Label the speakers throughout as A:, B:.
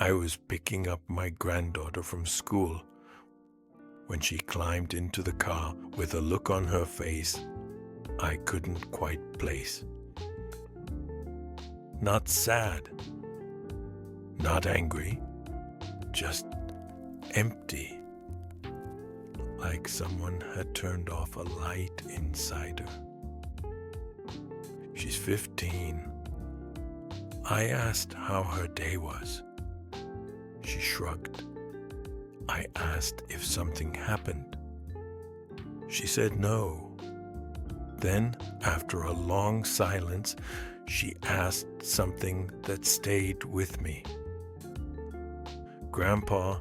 A: I was picking up my granddaughter from school when she climbed into the car with a look on her face I couldn't quite place. Not sad, not angry, just empty, like someone had turned off a light inside her. She's 15. I asked how her day was. She shrugged. I asked if something happened. She said no. Then, after a long silence, she asked something that stayed with me. Grandpa,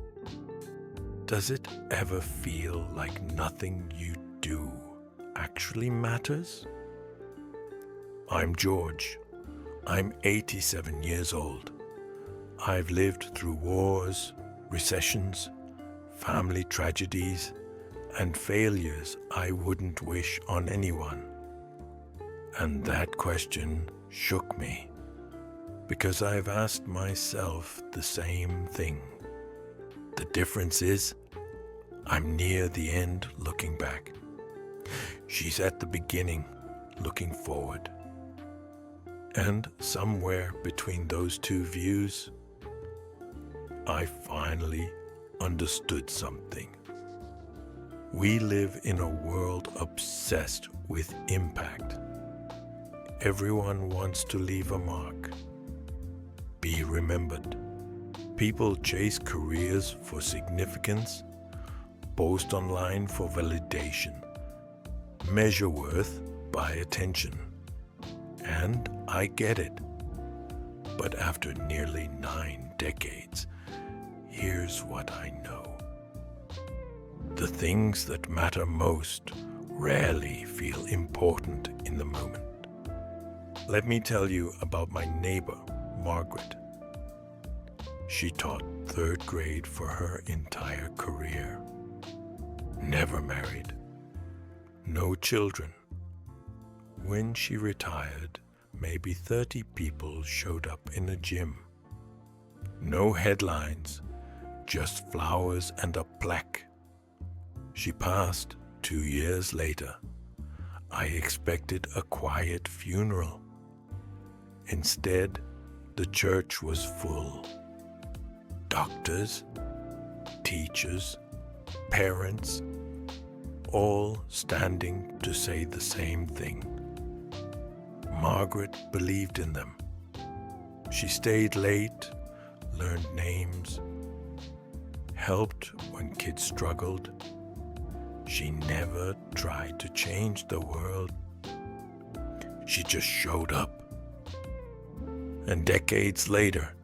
A: does it ever feel like nothing you do actually matters? I'm George. I'm 87 years old. I've lived through wars, recessions, family tragedies, and failures I wouldn't wish on anyone. And that question shook me, because I've asked myself the same thing. The difference is, I'm near the end looking back. She's at the beginning looking forward. And somewhere between those two views, I finally understood something. We live in a world obsessed with impact. Everyone wants to leave a mark, be remembered. People chase careers for significance, post online for validation, measure worth by attention. And I get it. But after nearly 9 decades, here's what I know. The things that matter most rarely feel important in the moment. Let me tell you about my neighbor, Margaret. She taught 3rd grade for her entire career. Never married. No children. When she retired, maybe 30 people showed up in a gym. No headlines, just flowers and a plaque. She passed 2 years later. I expected a quiet funeral. Instead, the church was full. Doctors, teachers, parents, all standing to say the same thing. Margaret believed in them. She stayed late, learned names, helped when kids struggled. She never tried to change the world. She just showed up. And decades later,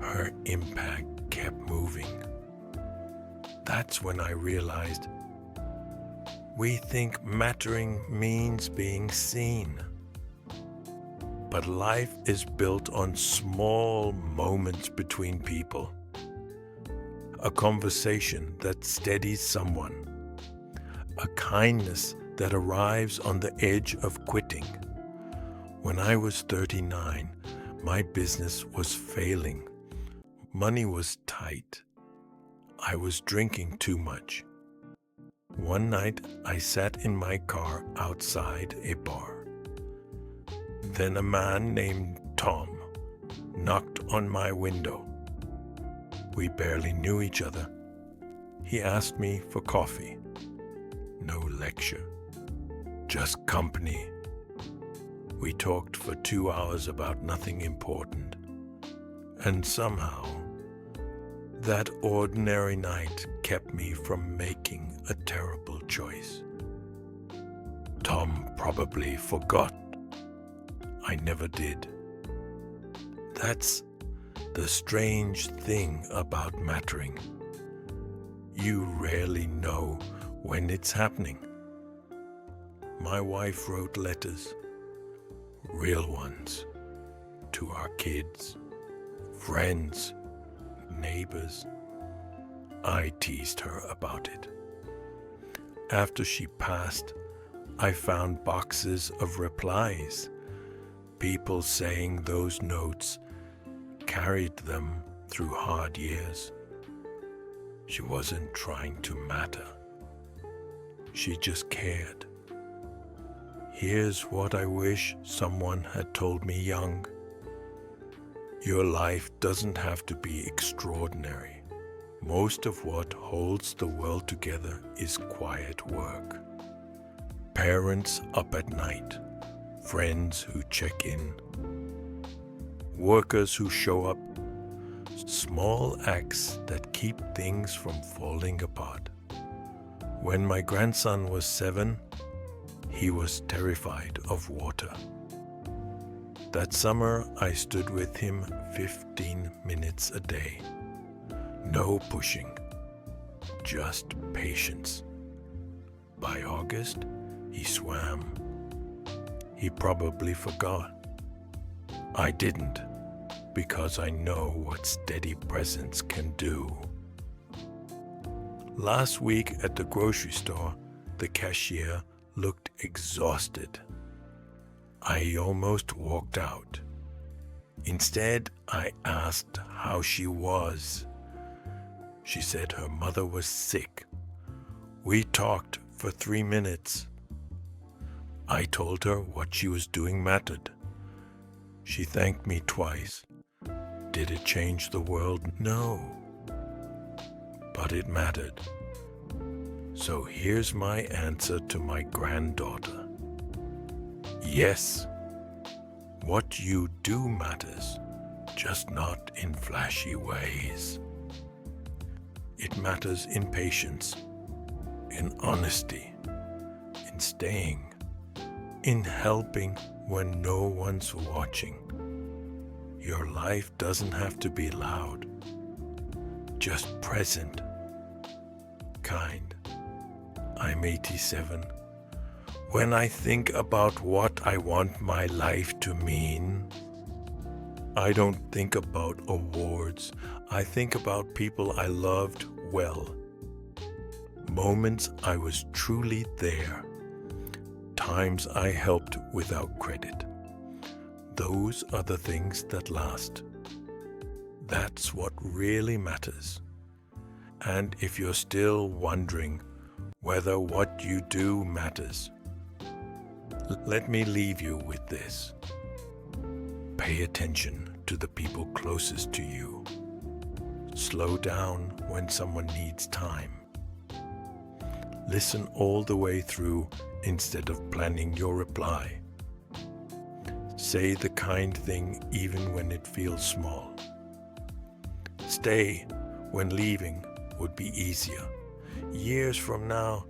A: her impact kept moving. That's when I realized we think mattering means being seen. But life is built on small moments between people. A conversation that steadies someone. A kindness that arrives on the edge of quitting. When I was 39, my business was failing. Money was tight. I was drinking too much. One night, I sat in my car outside a bar. Then a man named Tom knocked on my window. We barely knew each other. He asked me for coffee. No lecture, just company. We talked for 2 hours about nothing important. And somehow, that ordinary night kept me from making a terrible choice. Tom probably forgot. I never did. That's the strange thing about mattering. You rarely know when it's happening. My wife wrote letters, real ones, to our kids, friends, neighbors. I teased her about it. After she passed, I found boxes of replies, people saying those notes carried them through hard years. She wasn't trying to matter. She just cared. Here's what I wish someone had told me young. Your life doesn't have to be extraordinary. Most of what holds the world together is quiet work. Parents up at night, friends who check in, workers who show up, small acts that keep things from falling apart. When my grandson was 7, he was terrified of water. That summer, I stood with him 15 minutes a day. No pushing, just patience. By August, he swam. He probably forgot. I didn't, because I know what steady presence can do. Last week at the grocery store, the cashier looked exhausted. I almost walked out. Instead, I asked how she was. She said her mother was sick. We talked for 3 minutes. I told her what she was doing mattered. She thanked me twice. Did it change the world? No. But it mattered. So here's my answer to my granddaughter. Yes, what you do matters, just not in flashy ways. It matters in patience, in honesty, in staying, in helping when no one's watching. Your life doesn't have to be loud, just present, kind. I'm 87. When I think about what I want my life to mean, I don't think about awards. I think about people I loved well. Moments I was truly there. Times I helped without credit. Those are the things that last. That's what really matters. And if you're still wondering whether what you do matters, let me leave you with this. Pay attention to the people closest to you. Slow down when someone needs time. Listen all the way through instead of planning your reply. Say the kind thing even when it feels small. Stay when leaving would be easier. Years from now,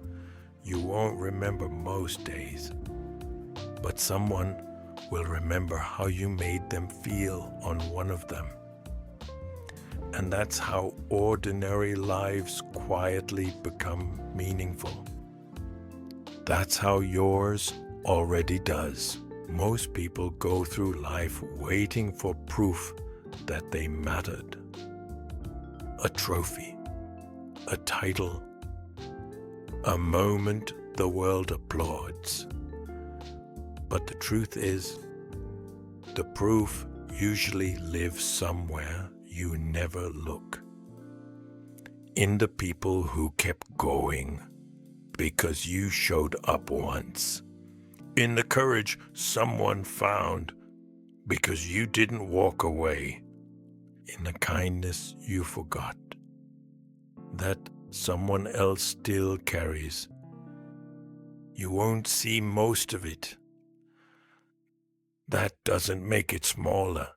A: you won't remember most days, but someone will remember how you made them feel on one of them. And that's how ordinary lives quietly become meaningful. That's how yours already does. Most people go through life waiting for proof that they mattered. A trophy, a title, a moment the world applauds. But the truth is, the proof usually lives somewhere you never look. In the people who kept going because you showed up once. In the courage someone found because you didn't walk away. In the kindness you forgot that someone else still carries. You won't see most of it. That doesn't make it smaller.